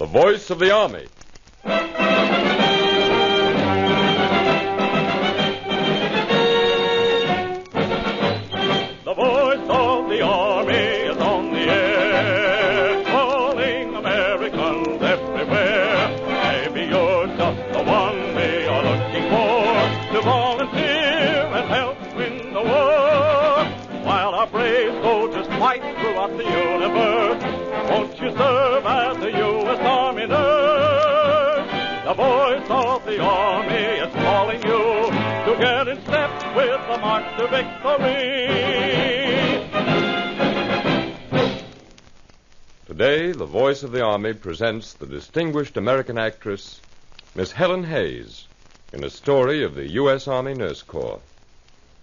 The Voice of the Army. The voice of the Army is on the air, calling Americans everywhere. Maybe you're just the one we are looking for to volunteer and help win the war. While our brave soldiers fight throughout the universe, won't you serve as a U.S. Army nurse? The voice of the Army is calling you to get in step with the march to victory. Today, the Voice of the Army presents the distinguished American actress, Miss Helen Hayes, in a story of the U.S. Army Nurse Corps.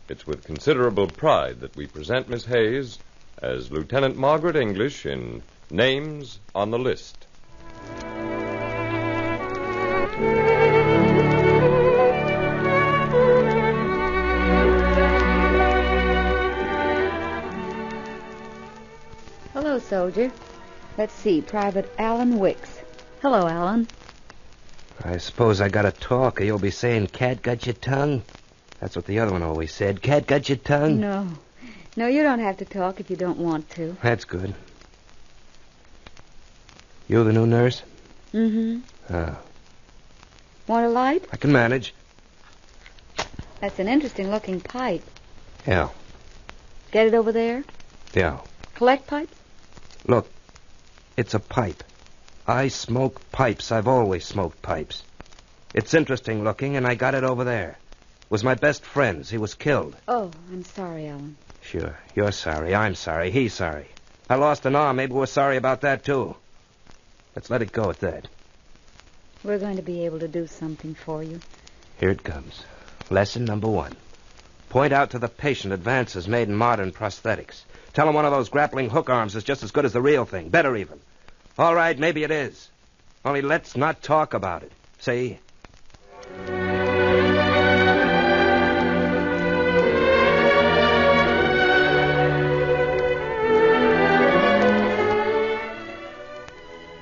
It's with considerable pride that we present Miss Hayes as Lieutenant Margaret English in Names on the List. Hello, soldier. Let's see, Private Alan Wicks. Hello, Alan. I suppose I gotta talk, or you'll be saying, "Cat got your tongue?" That's what the other one always said. "Cat got your tongue?" No, you don't have to talk if you don't want to. That's good. You the new nurse? Mm-hmm. Oh. Want a light? I can manage. That's an interesting-looking pipe. Yeah. Get it over there? Yeah. Collect pipes? Look, it's a pipe. I smoke pipes. I've always smoked pipes. It's interesting looking, and I got it over there. It was my best friend's. He was killed. Oh, I'm sorry, Alan. Sure. You're sorry. I'm sorry. He's sorry. I lost an arm. Maybe we're sorry about that, too. Let's let it go at that. We're going to be able to do something for you. Here it comes. Lesson number 1. Point out to the patient advances made in modern prosthetics. Tell him one of those grappling hook arms is just as good as the real thing. Better even. All right, maybe it is. Only let's not talk about it. See?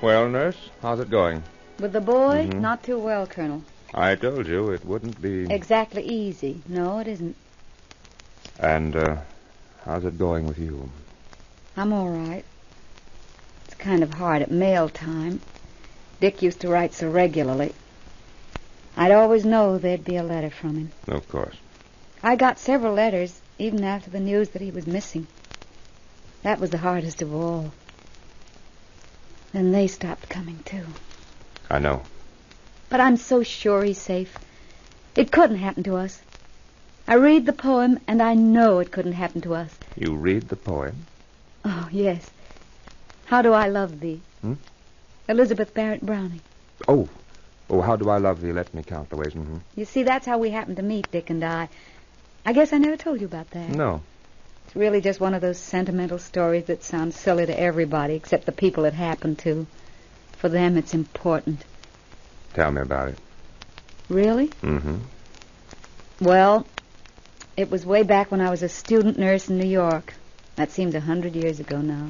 Well, nurse, how's it going? With the boy? Mm-hmm. Not too well, Colonel. I told you it wouldn't be... Exactly easy. No, it isn't. And, how's it going with you? I'm all right. It's kind of hard at mail time. Dick used to write so regularly. I'd always know there'd be a letter from him. Of course. I got several letters, even after the news that he was missing. That was the hardest of all. Then they stopped coming, too. I know. But I'm so sure he's safe. It couldn't happen to us. I read the poem, and I know it couldn't happen to us. You read the poem? Oh, yes. How Do I Love Thee? Elizabeth Barrett Browning. Oh, how do I love thee? Let me count the ways. Mm-hmm. You see, that's how we happened to meet, Dick and I. I guess I never told you about that. No. It's really just one of those sentimental stories that sound silly to everybody except the people it happened to. For them, it's important. Tell me about it. Really? Mm-hmm. Well, it was way back when I was a student nurse in New York. That seems 100 years ago now.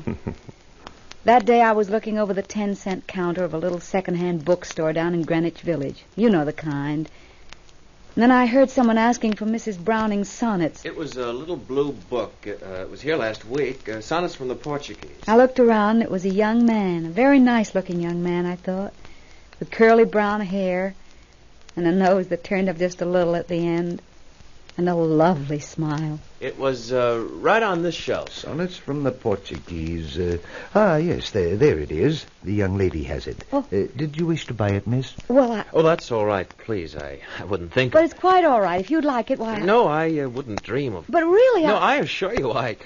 That day I was looking over the 10-cent counter of a little second-hand bookstore down in Greenwich Village. You know the kind. And then I heard someone asking for Mrs. Browning's sonnets. It was a little blue book. It was here last week. Sonnets from the Portuguese. I looked around. It was a young man, a very nice-looking young man, I thought, with curly brown hair and a nose that turned up just a little at the end, and a lovely smile. It was right on this shelf. Sonnets from the Portuguese. Yes, there it is. The young lady has it. Oh. Did you wish to buy it, miss? Well, Oh, that's all right. Please, I wouldn't think but of... it's quite all right. If you'd like it, why... No, I wouldn't dream of... But really, No, I assure you, I...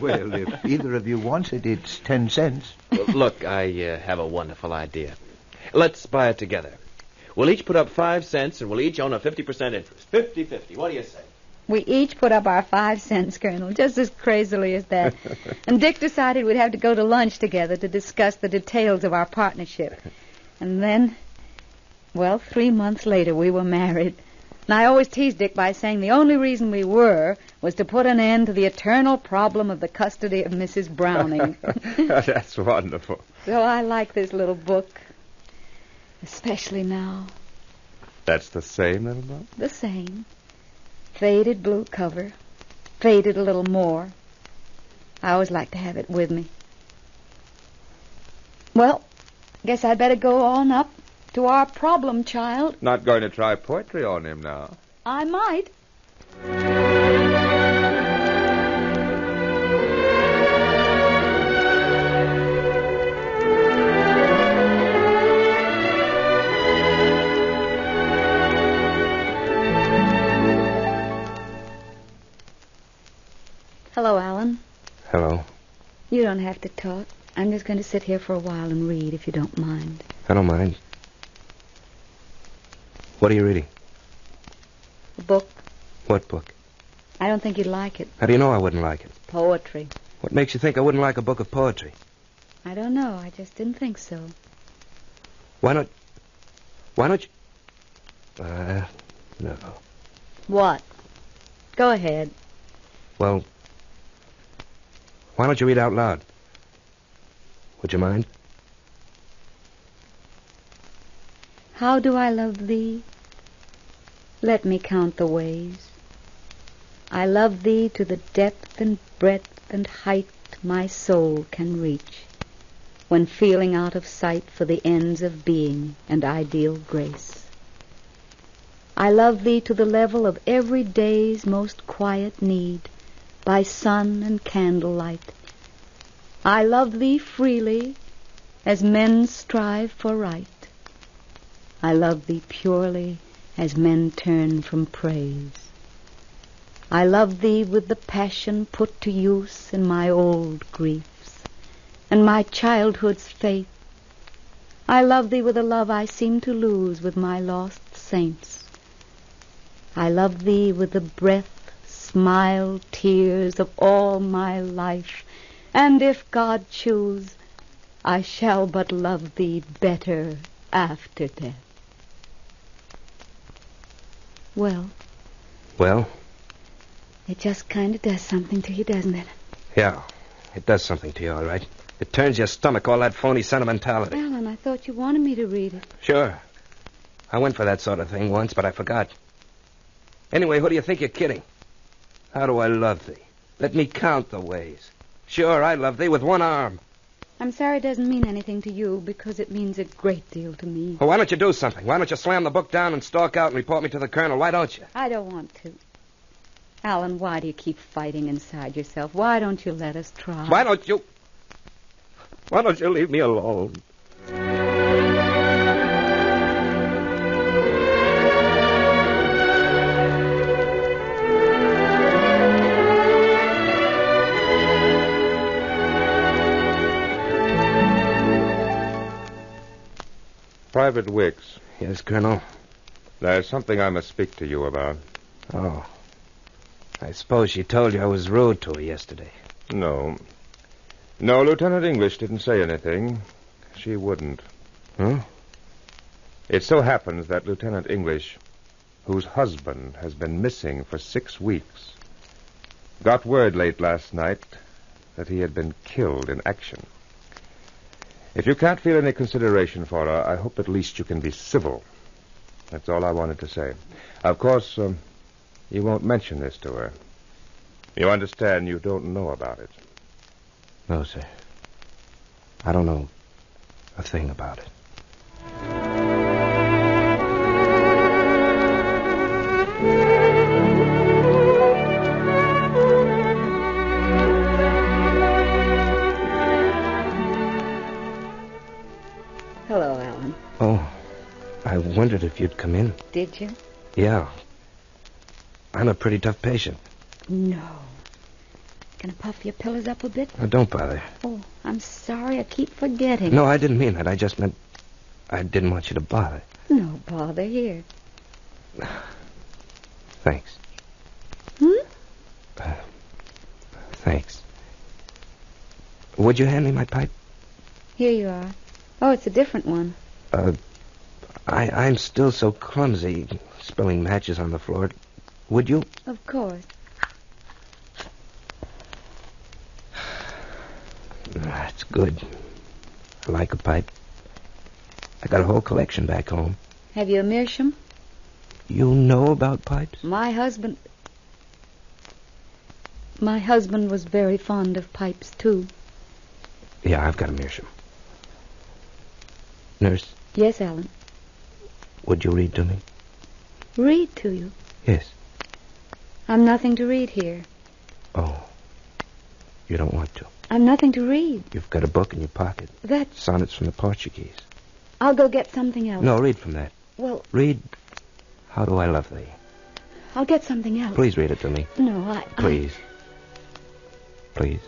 Well, if either of you wants it, it's 10 cents. Well, look, I have a wonderful idea. Let's buy it together. We'll each put up 5 cents, and we'll each own a 50% interest. 50-50. What do you say? We each put up our 5 cents, Colonel, just as crazily as that. And Dick decided we'd have to go to lunch together to discuss the details of our partnership. And then, well, 3 months later, we were married. And I always teased Dick by saying the only reason we were was to put an end to the eternal problem of the custody of Mrs. Browning. That's wonderful. So I like this little book, especially now. That's the same little book? The same. Faded blue cover. Faded a little more. I always like to have it with me. Well, guess I'd better go on up to our problem child. Not going to try poetry on him now? I might. Hello, Alan. Hello. You don't have to talk. I'm just going to sit here for a while and read, if you don't mind. I don't mind. What are you reading? A book. What book? I don't think you'd like it. How do you know I wouldn't like it? Poetry. What makes you think I wouldn't like a book of poetry? I don't know. I just didn't think so. Why don't you... No. What? Go ahead. Well, why don't you read out loud? Would you mind? How do I love thee? Let me count the ways. I love thee to the depth and breadth and height my soul can reach, when feeling out of sight for the ends of being and ideal grace. I love thee to the level of every day's most quiet need, by sun and candlelight. I love thee freely, as men strive for right. I love thee purely, as men turn from praise. I love thee with the passion put to use in my old griefs, and my childhood's faith. I love thee with a love I seem to lose with my lost saints. I love thee with the breath, smile, tears of all my life, and if God choose, I shall but love thee better after death. Well? Well? It just kind of does something to you, doesn't it? Yeah, it does something to you, all right. It turns your stomach, all that phony sentimentality. Alan, I thought you wanted me to read it. Sure. I went for that sort of thing once, but I forgot. Anyway, who do you think you're kidding? How do I love thee? Let me count the ways. Sure, I love thee with one arm. I'm sorry it doesn't mean anything to you, because it means a great deal to me. Well, why don't you do something? Why don't you slam the book down and stalk out and report me to the colonel? Why don't you? I don't want to. Alan, why do you keep fighting inside yourself? Why don't you let us try? Why don't you leave me alone? Private Wicks. Yes, Colonel. There's something I must speak to you about. Oh. I suppose she told you I was rude to her yesterday. No. No, Lieutenant English didn't say anything. She wouldn't. Huh? It so happens that Lieutenant English, whose husband has been missing for 6 weeks, got word late last night that he had been killed in action. If you can't feel any consideration for her, I hope at least you can be civil. That's all I wanted to say. Of course, you won't mention this to her. You understand you don't know about it. No, sir. I don't know a thing about it. Hello, Alan. Oh, I wondered if you'd come in. Did you? Yeah. I'm a pretty tough patient. No. Gonna puff your pillows up a bit? Oh, don't bother. Oh, I'm sorry. I keep forgetting. No, I didn't mean that. I just meant I didn't want you to bother. No bother. Here. Thanks. Thanks. Would you hand me my pipe? Here you are. Oh, it's a different one. I'm still so clumsy, spilling matches on the floor. Would you? Of course. That's good. I like a pipe. I got a whole collection back home. Have you a meerschaum? You know about pipes? My husband was very fond of pipes, too. Yeah, I've got a meerschaum. Nurse? Yes, Alan. Would you read to me? Read to you? Yes. I'm nothing to read here. Oh. You don't want to? I'm nothing to read. You've got a book in your pocket. That's... Sonnets from the Portuguese. I'll go get something else. No, read from that. Well... Read How Do I Love Thee. I'll get something else. Please read it to me. No, Please. Please.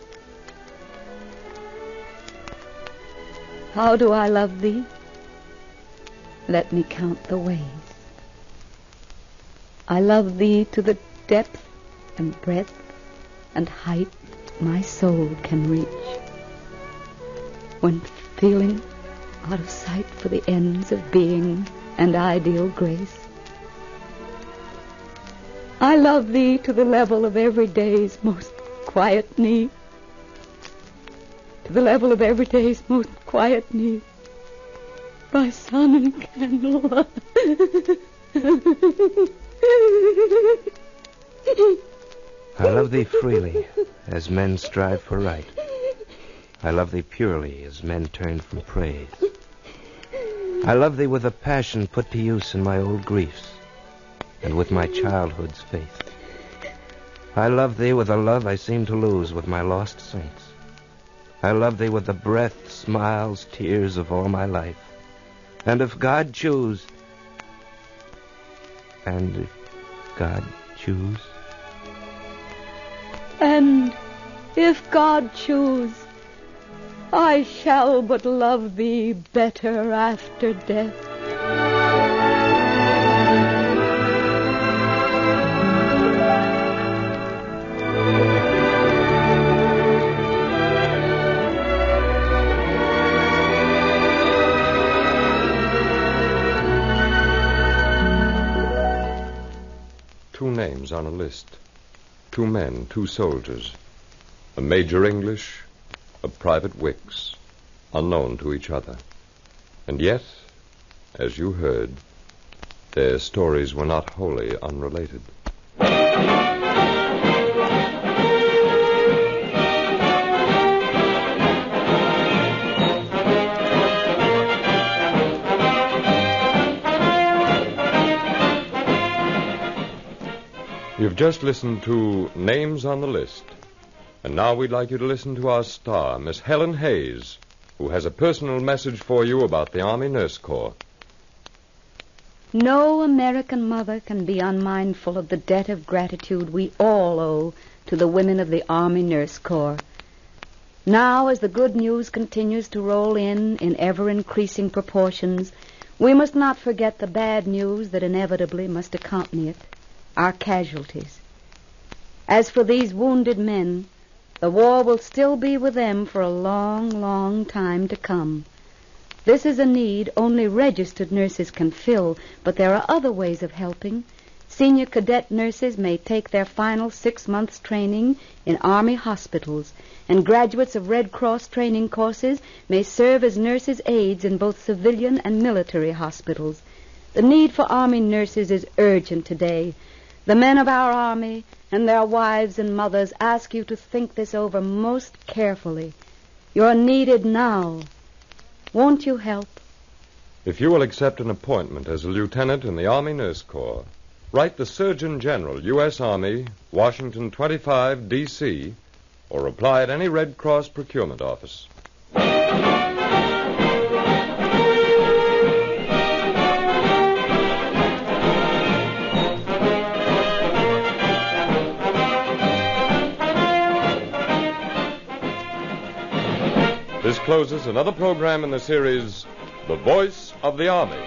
How do I love thee? Let me count the ways. I love thee to the depth and breadth and height my soul can reach. When feeling out of sight for the ends of being and ideal grace, I love thee to the level of every day's most quiet need. To the level of every day's most quiet need. By sun and candle. I love thee freely, as men strive for right. I love thee purely, as men turn from praise. I love thee with a passion put to use in my old griefs, and with my childhood's faith. I love thee with a love I seem to lose with my lost saints. I love thee with the breath, smiles, tears of all my life. And if God choose... And if God choose... And if God choose, I shall but love thee better after death. Two names on a list. 2 men, 2 soldiers. A Major English, a Private Wicks, unknown to each other. And yet, as you heard, their stories were not wholly unrelated. You've just listened to Names on the List. And now we'd like you to listen to our star, Miss Helen Hayes, who has a personal message for you about the Army Nurse Corps. No American mother can be unmindful of the debt of gratitude we all owe to the women of the Army Nurse Corps. Now, as the good news continues to roll in ever-increasing proportions, we must not forget the bad news that inevitably must accompany it. Our casualties. As for these wounded men, the war will still be with them for a long, long time to come. This is a need only registered nurses can fill, but there are other ways of helping. Senior cadet nurses may take their final 6 months training in Army hospitals, and graduates of Red Cross training courses may serve as nurses' aides in both civilian and military hospitals. The need for Army nurses is urgent today. The men of our Army and their wives and mothers ask you to think this over most carefully. You're needed now. Won't you help? If you will accept an appointment as a lieutenant in the Army Nurse Corps, write the Surgeon General, U.S. Army, Washington 25, D.C., or apply at any Red Cross procurement office. This closes another program in the series, The Voice of the Army.